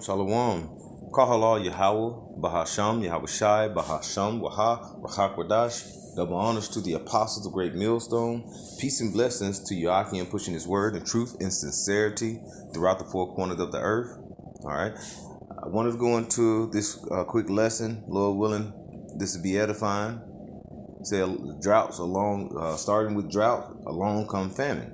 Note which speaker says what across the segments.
Speaker 1: Shalom. Kahala Yahweh, Bahasham, Yahweh Shai, Bahasham, Waha, Rahak Wadash. Double honors to the apostles of Great Millstone. Peace and blessings to Yakim pushing his word in truth and sincerity throughout the four corners of the earth. All right. I wanted to go into this quick lesson. Lord willing, this will be edifying. Say droughts along, starting with drought, along come famine.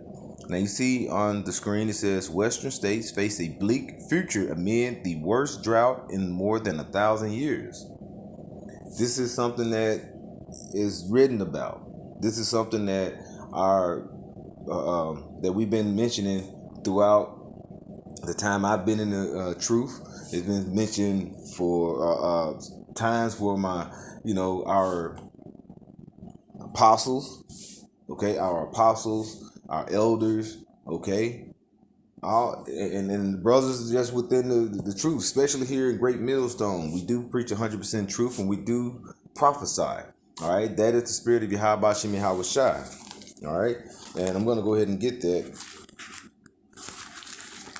Speaker 1: Now you see on the screen it says Western states face a bleak future amid the worst drought in more than 1,000 years. This is something that is written about. This is something that that we've been mentioning throughout the time I've been in the truth. It's been mentioned for times for our apostles, okay, our elders, okay, all and the brothers just within the truth, especially here in Great Millstone. We do preach 100% truth and we do prophesy. All right, that is the spirit of Yahweh Shem Yahweh Shai. All right, and I'm gonna go ahead and get that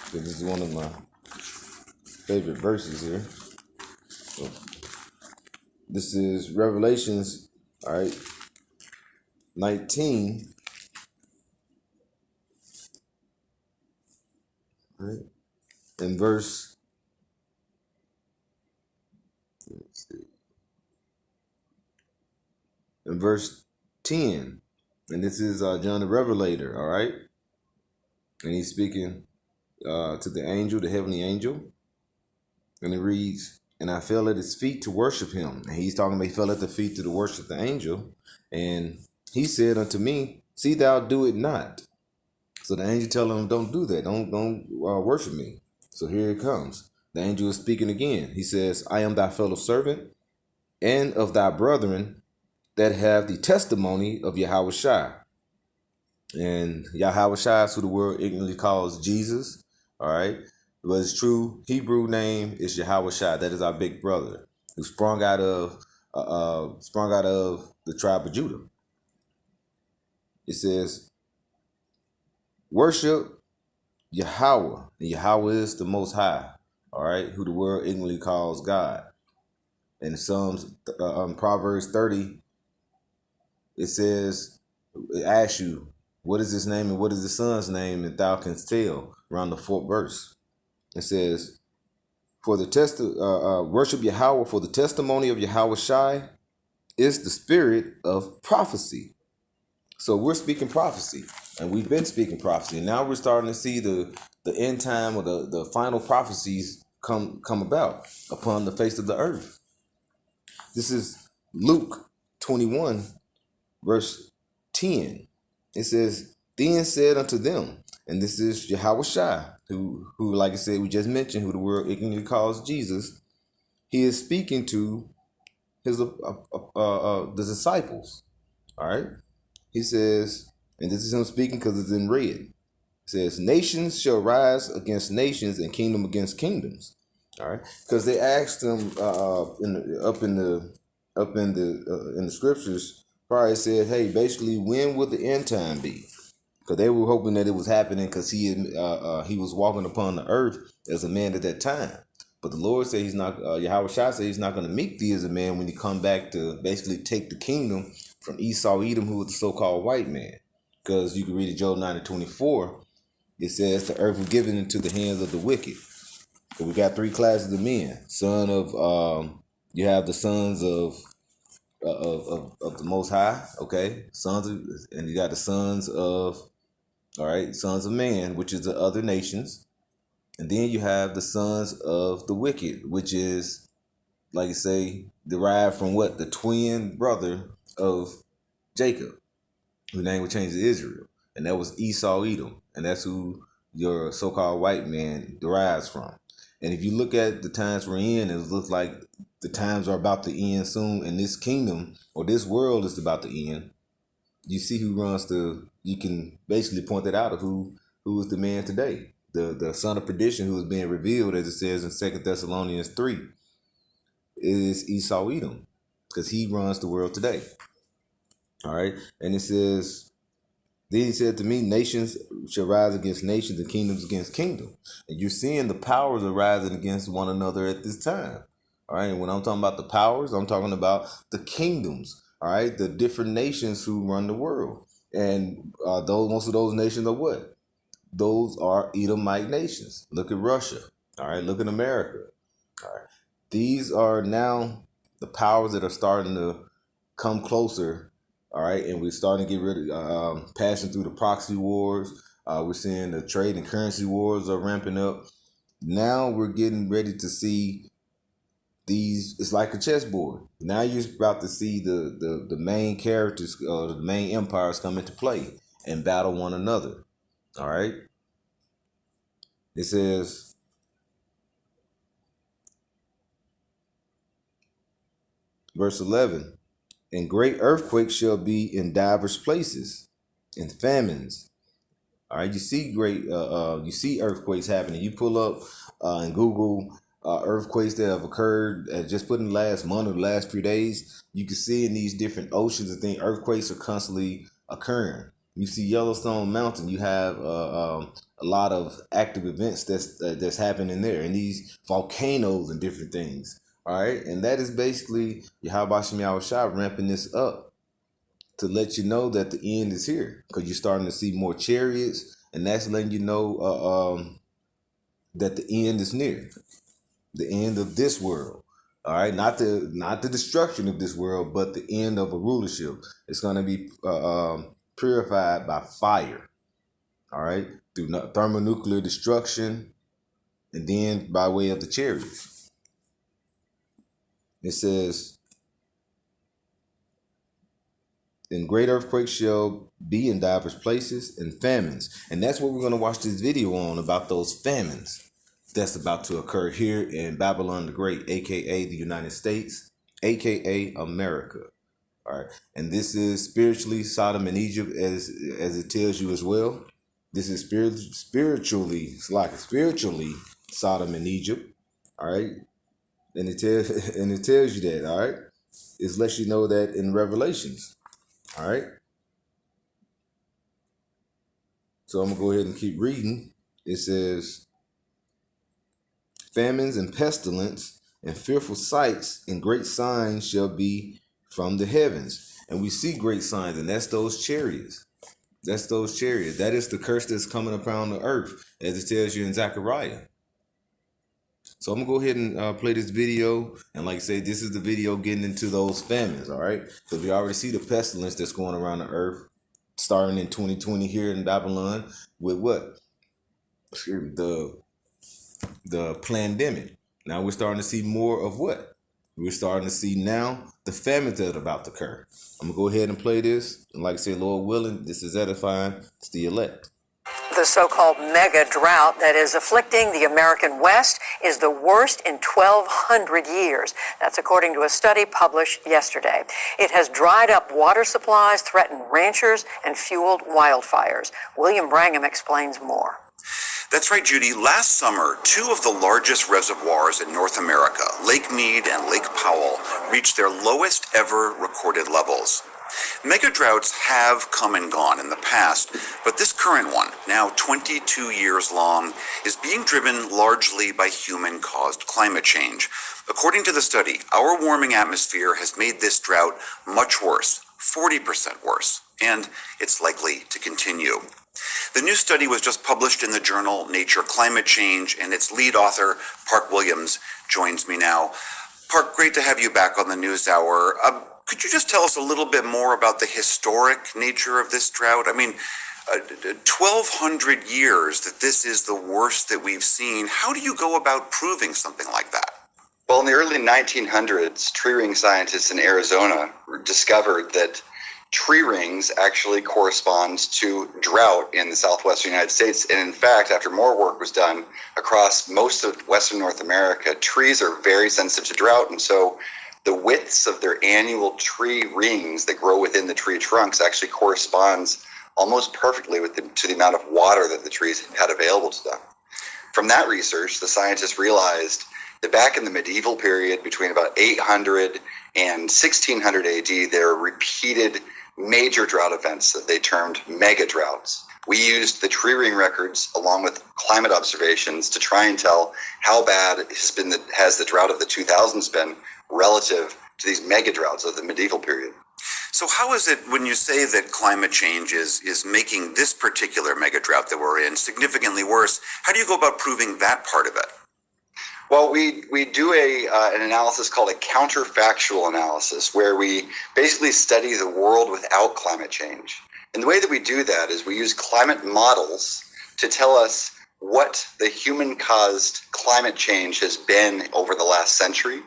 Speaker 1: because this is one of my favorite verses here. So, this is Revelations, all right, 19. Right. In verse, in verse 10, and this is John the Revelator, all right, and he's speaking to the angel, the heavenly angel, and it reads, "And I fell at his feet to worship him." And he's talking about he fell at the feet to worship the angel, and he said unto me, "See thou do it not." So the angel tell him, "Don't do that. Don't worship me." So here it comes. The angel is speaking again. He says, "I am thy fellow servant and of thy brethren that have the testimony of Yahweh Shai." And Yahweh Shai is who the world ignorantly calls Jesus. All right. But his true Hebrew name is Yahweh Shai. That is our big brother who sprung out of the tribe of Judah. It says, "Worship Yahweh." And Yahweh is the Most High. All right. Who the world ignorantly calls God. In Proverbs 30, it says, it asks you, what is his name and what is the son's name? And thou canst tell around the fourth verse. It says, for the worship Yahweh, for the testimony of Yahweh Shai is the spirit of prophecy. So we're speaking prophecy, and we've been speaking prophecy. And now we're starting to see the end time or the final prophecies come about upon the face of the earth. This is Luke 21, verse 10. It says, "Then said unto them," and this is Yahweh Shai, who, like I said, we just mentioned, who the world ignorantly calls Jesus. He is speaking to his the disciples. All right. He says, and this is him speaking because it's in red. It says, "Nations shall rise against nations and kingdom against kingdoms." All right, because they asked him in the scriptures. Probably said, "Hey, basically, when will the end time be?" Because they were hoping that it was happening because he was walking upon the earth as a man at that time. But the Lord said he's not. Yahweh Shai said he's not going to meet thee as a man when you come back to basically take the kingdom from Esau, Edom, who was the so-called white man. Because you can read it, Job 9:24. It says the earth was given into the hands of the wicked. So we got three classes of men. You have the sons of the Most High, okay? And you got the sons of, all right, sons of man, which is the other nations. And then you have the sons of the wicked, which is, like you say, derived from what? The twin brother of Jacob, whose name was changed to Israel. And that was Esau, Edom. And that's who your so-called white man derives from. And if you look at the times we're in, it looks like the times are about to end soon. And this kingdom or this world is about to end. You see who runs you can basically point that out of who is the man today. The son of perdition who is being revealed, as it says in 2 Thessalonians 3, is Esau Edom, because he runs the world today. All right. And it says, Then he said to me, nations shall rise against nations and kingdoms against kingdoms. And you're seeing the powers are rising against one another at this time. All right. And when I'm talking about the powers, I'm talking about the kingdoms. All right. The different nations who run the world. And most of those nations are what? Those are Edomite nations. Look at Russia. All right. Look at America. All right. These are now the powers that are starting to come closer. All right. And we're starting to get rid of passing through the proxy wars. We're seeing the trade and currency wars are ramping up. Now we're getting ready to see these. It's like a chessboard. Now you're about to see the main characters, the main empires come into play and battle one another. All right. It says, verse 11, and great earthquakes shall be in divers places, and famines. All right, you see you see earthquakes happening. You pull up and Google earthquakes that have occurred just put in the last month or the last few days. You can see in these different oceans and things, earthquakes are constantly occurring. You see Yellowstone Mountain, you have a lot of active events that's happening there, and these volcanoes and different things. All right, and that is basically Yahweh Shem Shah ramping this up to let you know that the end is here, because you're starting to see more chariots, and that's letting you know that the end is near, the end of this world. All right, not the destruction of this world, but the end of a rulership. It's going to be purified by fire. All right, through thermonuclear destruction, and then by way of the chariots. It says, and great earthquakes shall be in divers places, and famines. And that's what we're going to watch this video on, about those famines that's about to occur here in Babylon the Great, aka the United States, aka America. All right. And this is spiritually Sodom and Egypt, as it tells you as well. This is spiritually Sodom and Egypt. All right. And it tells you that, all right? It lets you know that in Revelations. All right. So I'm going to go ahead and keep reading. It says, famines and pestilence and fearful sights and great signs shall be from the heavens. And we see great signs, and that's those chariots. That's those chariots. That is the curse that's coming upon the earth, as it tells you in Zechariah. So I'm going to go ahead and play this video. And like I say, this is the video getting into those famines, all right? Because we already see the pestilence that's going around the earth, starting in 2020 here in Babylon with what? The pandemic. Now we're starting to see more of what? We're starting to see now the famines that are about to occur. I'm going to go ahead and play this. And like I say, Lord willing, this is edifying. It's the elect.
Speaker 2: The so-called mega drought that is afflicting the American West is the worst in 1,200 years. That's according to a study published yesterday. It has dried up water supplies, threatened ranchers, and fueled wildfires. William Brangham explains more.
Speaker 3: That's right, Judy. Last summer, two of the largest reservoirs in North America, Lake Mead and Lake Powell, reached their lowest ever recorded levels. Mega droughts have come and gone in the past, but this current one, now 22 years long, is being driven largely by human-caused climate change. According to the study, our warming atmosphere has made this drought much worse, 40% worse, and it's likely to continue. The new study was just published in the journal Nature Climate Change, and its lead author, Park Williams, joins me now. Park, great to have you back on the NewsHour. Could you just tell us a little bit more about the historic nature of this drought? I mean, 1,200 years that this is the worst that we've seen. How do you go about proving something like that?
Speaker 4: Well, in the early 1900s, tree ring scientists in Arizona discovered that tree rings actually corresponds to drought in the southwestern United States. And in fact, after more work was done across most of Western North America, trees are very sensitive to drought. And so the widths of their annual tree rings that grow within the tree trunks actually corresponds almost perfectly to the amount of water that the trees had available to them. From that research, the scientists realized that back in the medieval period, between about 800 and 1600 AD, there were repeated major drought events that they termed mega droughts. We used the tree ring records along with climate observations to try and tell how bad has the drought of the 2000s been relative to these mega droughts of the medieval period.
Speaker 3: So how is it when you say that climate change is making this particular mega drought that we're in significantly worse? How do you go about proving that part of it?
Speaker 4: Well, we do an analysis called a counterfactual analysis, where we basically study the world without climate change. And the way that we do that is we use climate models to tell us what the human-caused climate change has been over the last century,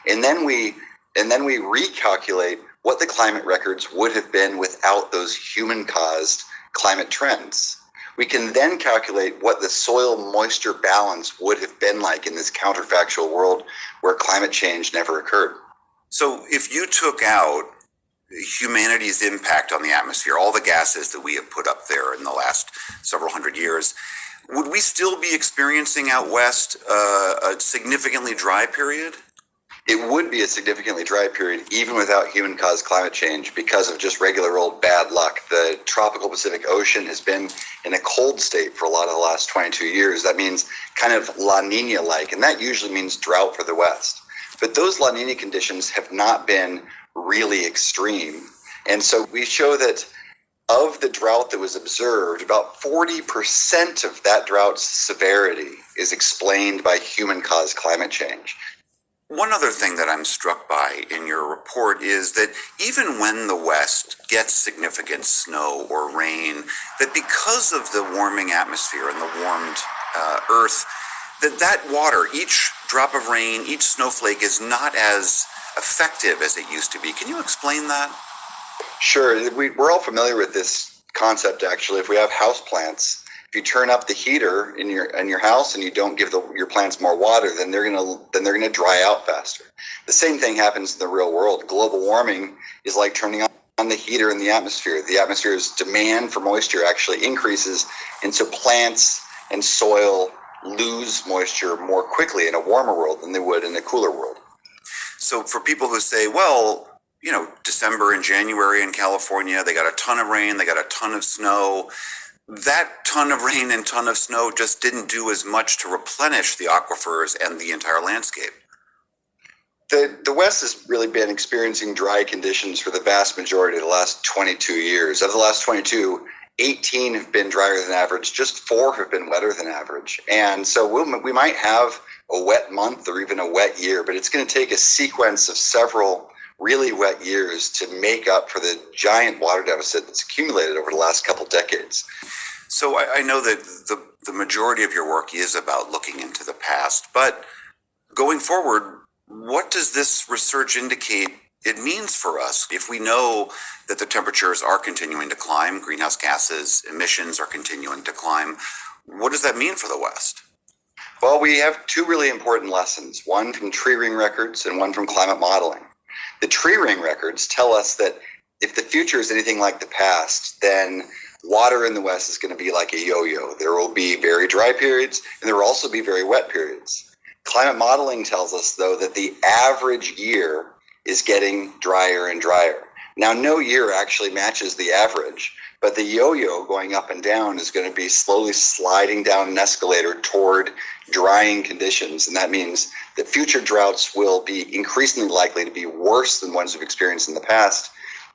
Speaker 4: and then we recalculate what the climate records would have been without those human-caused climate trends. We can then calculate what the soil moisture balance would have been like in this counterfactual world where climate change never occurred.
Speaker 3: So if you took out humanity's impact on the atmosphere, all the gases that we have put up there in the last several hundred years, would we still be experiencing out west a significantly dry period?
Speaker 4: It would be a significantly dry period even without human-caused climate change because of just regular old bad luck. The tropical Pacific Ocean has been in a cold state for a lot of the last 22 years. That means kind of La Nina-like, and that usually means drought for the West. But those La Nina conditions have not been really extreme. And so we show that of the drought that was observed, about 40% of that drought's severity is explained by human-caused climate change.
Speaker 3: One other thing that I'm struck by in your report is that even when the West gets significant snow or rain, that because of the warming atmosphere and the warmed earth, that water, each drop of rain, each snowflake is not as effective as it used to be. Can you explain that?
Speaker 4: Sure. We're all familiar with this concept, actually. If we have house plants, if you turn up the heater in your house and you don't give your plants more water, then they're gonna dry out faster. The same thing happens in the real world. Global warming is like turning on the heater in the atmosphere. The atmosphere's demand for moisture actually increases, and so plants and soil lose moisture more quickly in a warmer world than they would in a cooler world.
Speaker 3: So for people who say, well, December and January in California, they got a ton of rain, they got a ton of snow. That ton of rain and ton of snow just didn't do as much to replenish the aquifers and the entire landscape.
Speaker 4: The West has really been experiencing dry conditions for the vast majority of the last 22 years. Of the last 22, 18 have been drier than average, just 4 have been wetter than average. And so we might have a wet month or even a wet year, but it's going to take a sequence of several really wet years to make up for the giant water deficit that's accumulated over the last couple decades.
Speaker 3: So I know that the majority of your work is about looking into the past, but going forward, what does this research indicate it means for us? If we know that the temperatures are continuing to climb, greenhouse gases emissions are continuing to climb, what does that mean for the West?
Speaker 4: Well, we have 2 really important lessons, one from tree ring records and one from climate modeling. The tree ring records tell us that if the future is anything like the past, then water in the West is going to be like a yo-yo. There will be very dry periods, and there will also be very wet periods. Climate modeling tells us, though, that the average year is getting drier and drier. Now, no year actually matches the average, but the yo-yo going up and down is going to be slowly sliding down an escalator toward drying conditions, and that means that future droughts will be increasingly likely to be worse than ones we've experienced in the past.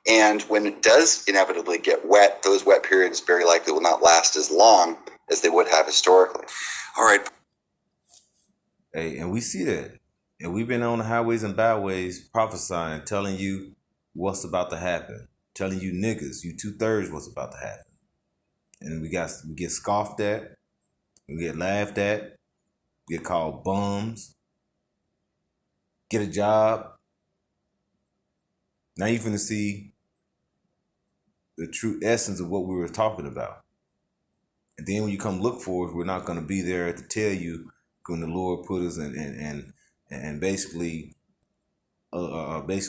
Speaker 4: And when it does inevitably get wet, those wet periods very likely will not last as long as they would have historically.
Speaker 3: All right.
Speaker 1: Hey, and we see that. And we've been on the highways and byways prophesying, telling you what's about to happen, telling you niggas, you 2/3 what's about to happen. And we get scoffed at, we get laughed at, we get called bums, get a job. Now you're finna see the true essence of what we were talking about. And then when you come look for us, we're not gonna be there to tell you when the Lord put us and basically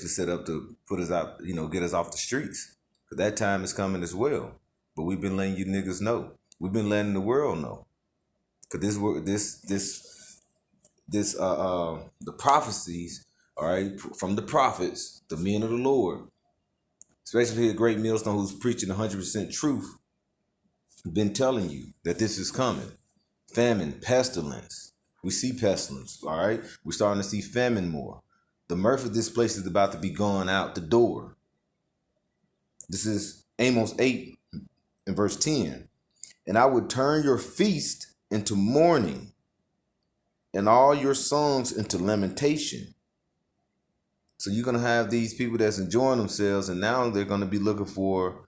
Speaker 1: set up to put us out, get us off the streets. But that time is coming as well. But we've been letting you niggas know. We've been letting the world know. Cause the prophecies, all right, from the prophets, the men of the Lord, especially a great millstone who's preaching 100% truth, been telling you that this is coming. Famine, pestilence. We see pestilence, all right? We're starting to see famine more. The mirth of this place is about to be going out the door. This is Amos 8 and verse 10. And I would turn your feast into mourning and all your songs into lamentation. So you're going to have these people that's enjoying themselves, and now they're going to be looking for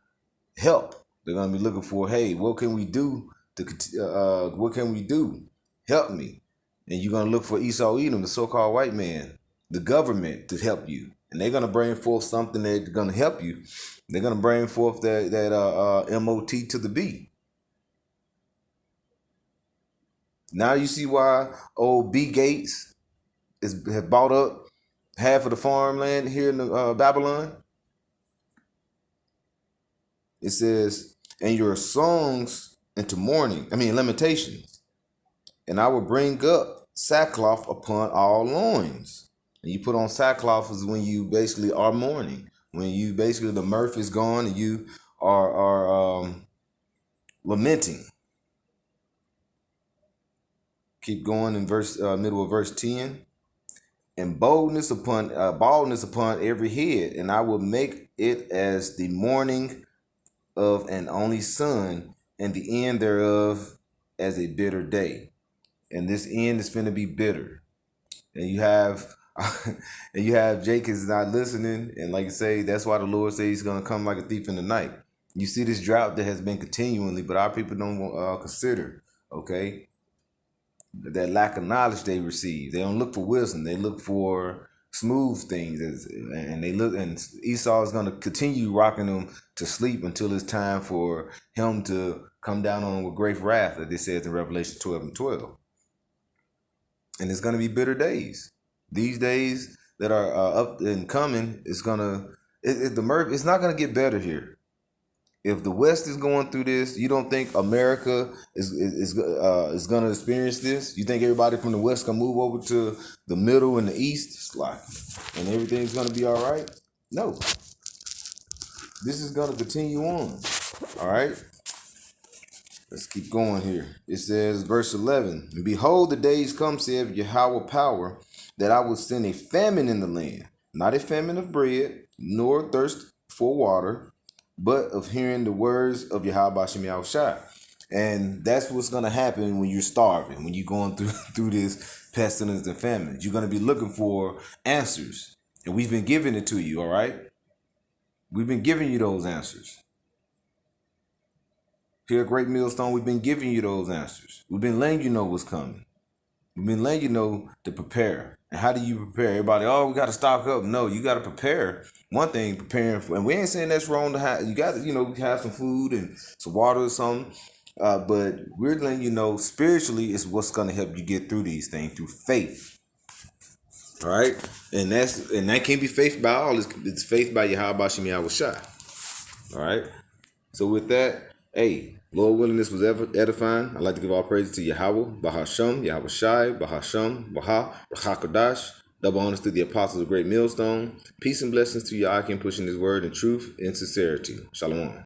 Speaker 1: help. They're going to be looking for, hey, what can we do? What can we do? Help me. And you're going to look for Esau Edom, the so-called white man, the government, to help you. And they're going to bring forth something that's going to help you. They're going to bring forth that MOT to the B. Now you see why old B Gates has bought up half of the farmland here in Babylon. It says, and your songs into mourning, lamentations. And I will bring up sackcloth upon all loins. And you put on sackcloth is when you basically are mourning. When you basically, the mirth is gone and you are lamenting. Keep going in middle of verse 10. And baldness upon every head, and I will make it as the morning of an only son, and the end thereof as a bitter day. And this end is finna be bitter. And you have Jake is not listening, and like I say, that's why the Lord says he's gonna come like a thief in the night. You see this drought that has been continually, but our people don't consider, okay, that lack of knowledge they receive. They don't look for wisdom. They look for smooth things, and Esau is going to continue rocking them to sleep until it's time for him to come down on them with great wrath, that it says in Revelation 12 and 12. And it's going to be bitter days. These days that are up and coming, it's not going to get better here. If the West is going through this, you don't think America is going to experience this? You think everybody from the West can move over to the middle and the East, and everything's going to be all right? No. This is going to continue on. All right? Let's keep going here. It says, verse 11, and behold, the days come, saith Yahweh power, that I will send a famine in the land, not a famine of bread, nor thirst for water, but of hearing the words of Yahweh Shem Yahushua. And that's what's going to happen when you're starving, when you're going through this pestilence and famine. You're going to be looking for answers. And we've been giving it to you, all right? We've been giving you those answers. Here at Great Millstone, we've been giving you those answers. We've been letting you know what's coming. We've been letting you know to prepare. And how do you prepare? Everybody, we got to stock up. No, you got to prepare. One thing, preparing for, and we ain't saying that's wrong to have. You got to, have some food and some water or something. But we're letting you know spiritually is what's going to help you get through these things, through faith. All right, and that can't be faith by all. It's faith by Yahweh Shem Yahushua. All right. So with that, hey, Lord willing, this was edifying. I'd like to give all praise to Yahweh, Bahasham, Yahweh Shai, Bahasham, Baha, Rachakadash. Double honors to the apostles of Great Millstone. Peace and blessings to Yahweh pushing his word in truth and sincerity. Shalom.